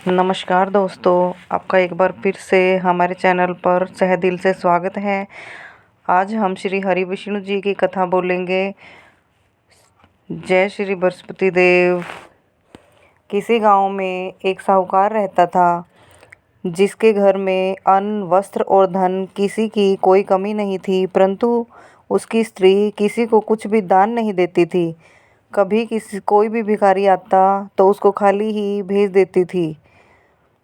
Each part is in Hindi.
नमस्कार दोस्तों, आपका एक बार फिर से हमारे चैनल पर तहे दिल से स्वागत है। आज हम श्री हरि विष्णु जी की कथा बोलेंगे। जय श्री बृहस्पति देव। किसी गांव में एक साहूकार रहता था, जिसके घर में अन्न, वस्त्र और धन किसी की कोई कमी नहीं थी, परंतु उसकी स्त्री किसी को कुछ भी दान नहीं देती थी। कभी कोई भी भिखारी आता तो उसको खाली ही भेज देती थी।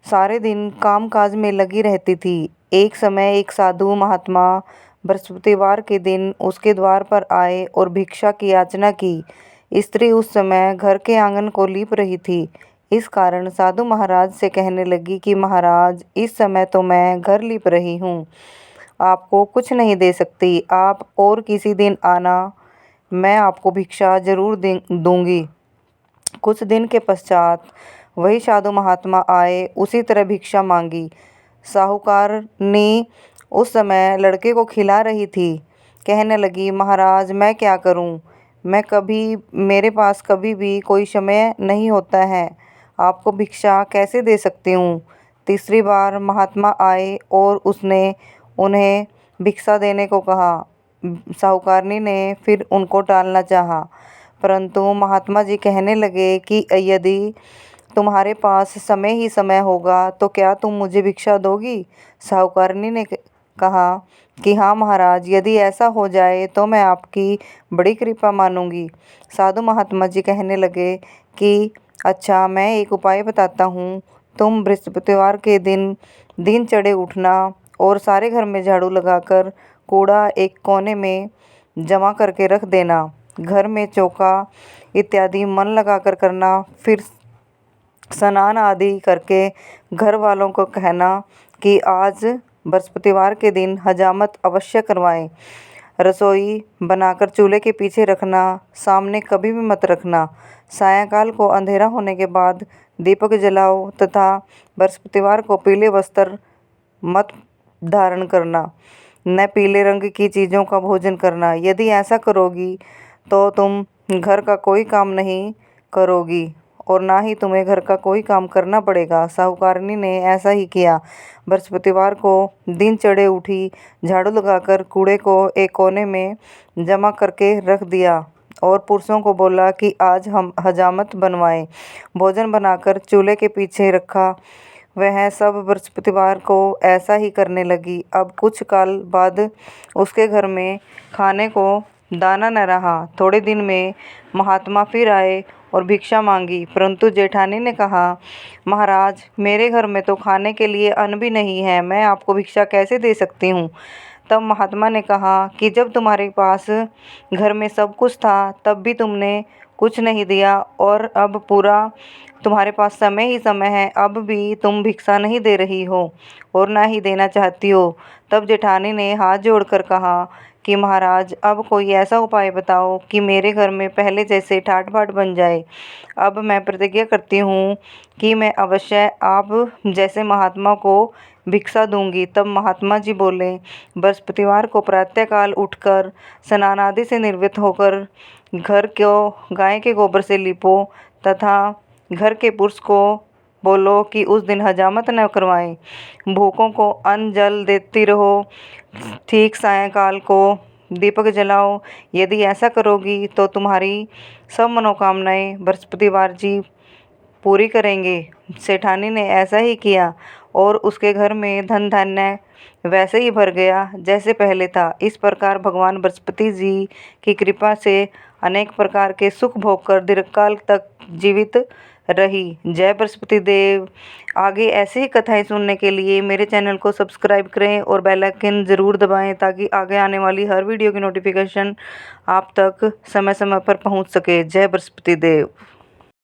सारे दिन काम काज में लगी रहती थी। एक समय एक साधु महात्मा बृहस्पतिवार के दिन उसके द्वार पर आए और भिक्षा की याचना की। स्त्री उस समय घर के आंगन को लीप रही थी। इस कारण साधु महाराज से कहने लगी कि महाराज, इस समय तो मैं घर लीप रही हूँ, आपको कुछ नहीं दे सकती। आप और किसी दिन आना, मैं आपको भिक्षा जरूर दूंगी। कुछ दिन के पश्चात वही साधु महात्मा आए, उसी तरह भिक्षा मांगी। साहूकारनी उस समय लड़के को खिला रही थी। कहने लगी, महाराज, मैं क्या करूं? मेरे पास कभी भी कोई समय नहीं होता है, आपको भिक्षा कैसे दे सकती हूँ। तीसरी बार महात्मा आए और उसने उन्हें भिक्षा देने को कहा। साहूकारनी ने फिर उनको टालना चाहा, परंतु महात्मा जी कहने लगे कि यदि तुम्हारे पास समय ही समय होगा तो क्या तुम मुझे भिक्षा दोगी? साहूकारनी ने कहा कि हाँ महाराज, यदि ऐसा हो जाए तो मैं आपकी बड़ी कृपा मानूंगी। साधु महात्मा जी कहने लगे कि अच्छा, मैं एक उपाय बताता हूँ। तुम बृहस्पतिवार के दिन चढ़े उठना और सारे घर में झाड़ू लगाकर कूड़ा एक कोने में जमा करके रख देना। घर में चौका इत्यादि मन लगाकर करना। फिर स्नान आदि करके घर वालों को कहना कि आज बृहस्पतिवार के दिन हजामत अवश्य करवाएं। रसोई बनाकर चूल्हे के पीछे रखना, सामने कभी भी मत रखना। सायंकाल को अंधेरा होने के बाद दीपक जलाओ तथा बृहस्पतिवार को पीले वस्त्र मत धारण करना, न पीले रंग की चीज़ों का भोजन करना। यदि ऐसा करोगी तो तुम घर का कोई काम नहीं करोगी और ना ही तुम्हें घर का कोई काम करना पड़ेगा। साहूकारनी ने ऐसा ही किया। बृहस्पतिवार को दिन चढ़े उठी, झाड़ू लगाकर कूड़े को एक कोने में जमा करके रख दिया और पुरुषों को बोला कि आज हम हजामत बनवाएं। भोजन बनाकर चूल्हे के पीछे रखा। वह सब बृहस्पतिवार को ऐसा ही करने लगी। अब कुछ काल बाद उसके घर में खाने को दाना न रहा। थोड़े दिन में महात्मा फिर आए और भिक्षा मांगी, परंतु जेठानी ने कहा, महाराज, मेरे घर में तो खाने के लिए अन्न भी नहीं है, मैं आपको भिक्षा कैसे दे सकती हूँ। तब महात्मा ने कहा कि जब तुम्हारे पास घर में सब कुछ था तब भी तुमने कुछ नहीं दिया, और अब पूरा तुम्हारे पास समय ही समय है, अब भी तुम भिक्षा नहीं दे रही हो और ना ही देना चाहती हो। तब जेठानी ने हाथ जोड़कर कहा कि महाराज, अब कोई ऐसा उपाय बताओ कि मेरे घर में पहले जैसे ठाट बाट बन जाए। अब मैं प्रतिज्ञा करती हूँ कि मैं अवश्य आप जैसे महात्मा को भिक्षा दूंगी। तब महात्मा जी बोले, बृहस्पतिवार को प्रातःकाल उठकर स्नान आदि से निर्वृत्त होकर घर को गाय के गोबर से लीपो तथा घर के पुरुष को बोलो कि उस दिन हजामत न करवाएं। भूखों को अन्न जल देती रहो। ठीक सायंकाल को दीपक जलाओ। यदि ऐसा करोगी तो तुम्हारी सब मनोकामनाएं बृहस्पतिवार जी पूरी करेंगे। सेठानी ने ऐसा ही किया और उसके घर में धन धान्य वैसे ही भर गया जैसे पहले था। इस प्रकार भगवान बृहस्पति जी की कृपा से अनेक प्रकार के सुख भोग कर दीर्घकाल तक जीवित रही। जय बृहस्पति देव। आगे ऐसी ही कथाएं सुनने के लिए मेरे चैनल को सब्सक्राइब करें और बेल आइकन ज़रूर दबाएं, ताकि आगे आने वाली हर वीडियो की नोटिफिकेशन आप तक समय समय पर पहुंच सके। जय बृहस्पति देव।